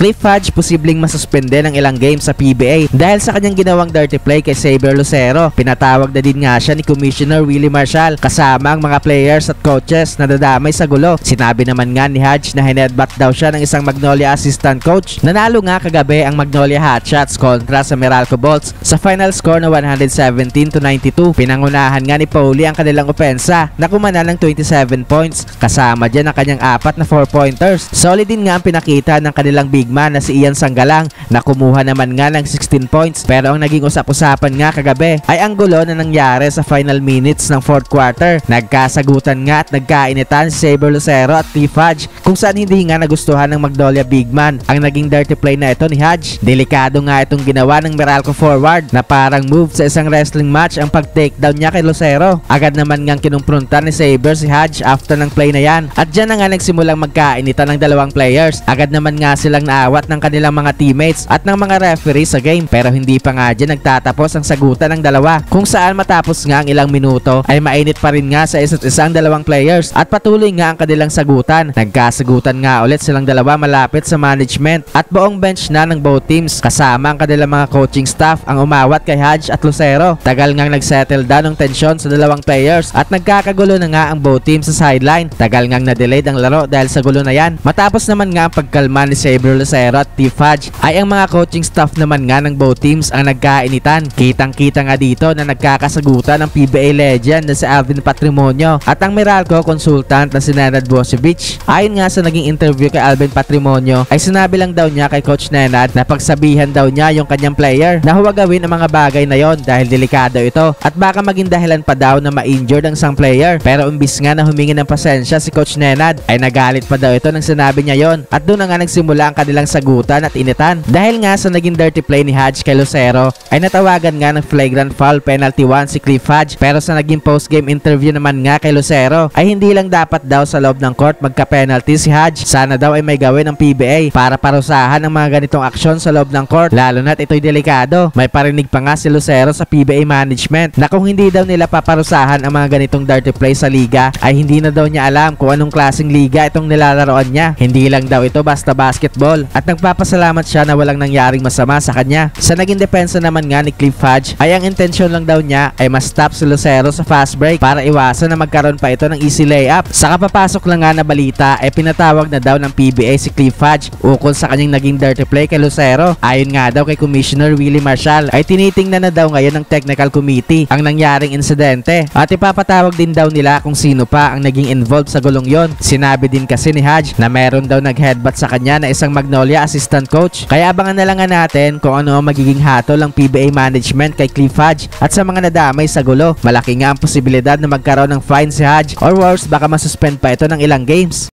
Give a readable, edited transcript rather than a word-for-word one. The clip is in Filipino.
Cliff Hodge posibleng masuspende ng ilang games sa PBA dahil sa kanyang ginawang dirty play kay Xavier Lucero. Pinatawag na din nga siya ni Commissioner Willie Marshall kasama ang mga players at coaches na nadamay sa gulo. Sinabi naman nga ni Hodge na hinedbat daw siya ng isang Magnolia assistant coach. Nanalo nga kagabi ang Magnolia Hotshots kontra sa Meralco Bolts sa final score na 117-92. Pinangunahan nga ni Pauli ang kanilang opensa na kumana ng 27 points kasama dyan ang kanyang 4 na 4-pointers. Solid din nga ang pinakita ng kanilang big man na si Ian Sanggalang na kumuha naman nga ng 16 points. Pero ang naging usap-usapan nga kagabi ay ang gulo na nangyari sa final minutes ng 4th quarter. Nagkasagutan nga at nagkainitan si Xavier Lucero at Cliff Hodge kung saan hindi nga nagustuhan ng Magnolia big man ang naging dirty play na ito ni Hodge. Delikado nga itong ginawa ng Meralco forward na parang move sa isang wrestling match ang pag-takedown niya kay Lucero. Agad naman ngang kinumpronta ni Xavier si Hodge after ng play na yan at dyan na nga nagsimulang magkainitan ng dalawang players. Agad naman nga silang naawat ng kanilang mga teammates at ng mga referee sa game pero hindi pa nga dyan nagtatapos ang sagutan ng dalawa kung saan matapos nga ang ilang minuto ay mainit pa rin nga sa isa't isang dalawang players at patuloy nga ang kanilang sagutan. Nagkasagutan nga ulit silang dalawa malapit sa management at buong bench na ng both teams kasama ang kanilang mga coaching staff ang umawat kay Hodge at Lucero. Tagal ngang nagsettle down ng tensyon sa dalawang players at nagkakagulo na nga ang both teams sa sideline. Tagal ngang na-delayed ang laro dahil sa gulo na yan. Matapos naman nga ang pagkalma ni Xavier Lucero at Cliff Hodge ay ang mga coaching staff naman nga ng both teams ang nagkainitan. Kitang-kita nga dito na nagkakasagutan ng PBA legend na si Alvin Patrimonio at ang Meralco consultant na si Nenad Bosevich. Ayon nga sa naging interview kay Alvin Patrimonio ay sinabi lang daw niya kay Coach Nenad na pagsabihan daw niya yung kanyang player na huwag gawin ang mga bagay na yon dahil delikado ito at baka maging dahilan pa daw na ma-injured ang isang player. Pero imbis nga na humingi ng pasensya si Coach Nenad ay nagalit pa daw ito nang sinabi niya yon at doon na nga nagsimula ang kanilang sagutan at initan. Dahil nga sa naging dirty play ni Hodge kay Lucero ay natawagan nga ng flagrant foul penalty 1 si Cliff Hodge pero sa naging post-game interview naman nga kay Lucero ay hindi lang dapat daw sa loob ng court magka-penalty si Hodge. Sana daw ay may gawin ng PBA para parusahan ang mga ganitong aksyon sa loob ng court lalo na't ito'y delikado. May parinig pa nga si Lucero sa PBA management na kung hindi daw nila paparusahan ang mga ganitong dirty play sa liga ay hindi na daw niya alam kung anong klaseng liga itong nilalaroan niya. Hindi lang daw ito basta basketball at nagpapasalamat siya na walang nangyaring masama sa kanya. Sa naging depensa naman nga ni Cliff Hodge ay ang intensyon lang daw niya ay ma-stop si Lucero sa fast break para iwasan na magkaroon pa ito ng easy layup. Sa kapapasok lang nga na balita ay pinatawag na daw ng PBA si Cliff Hodge ukol sa kanyang naging dirty play kay Lucero. Ayon nga daw kay Commissioner Willie Marshall ay tinitingnan na daw ngayon ng technical committee ang nangyaring insidente at ipapatawag din daw nila kung sino pa ang naging involved sa gulong yon. Sinabi din kasi ni Hodge na meron daw nag-headbutt sa kanya na isang Magnolia assistant coach. Kaya abangan na lang natin kung ano ang magiging hatol ng PBA management kay Cliff Hodge at sa mga nadamay sa gulo. Malaki nga ang posibilidad na magkaroon ng fine si Hodge or worse baka masuspend pa ito ng ilang games.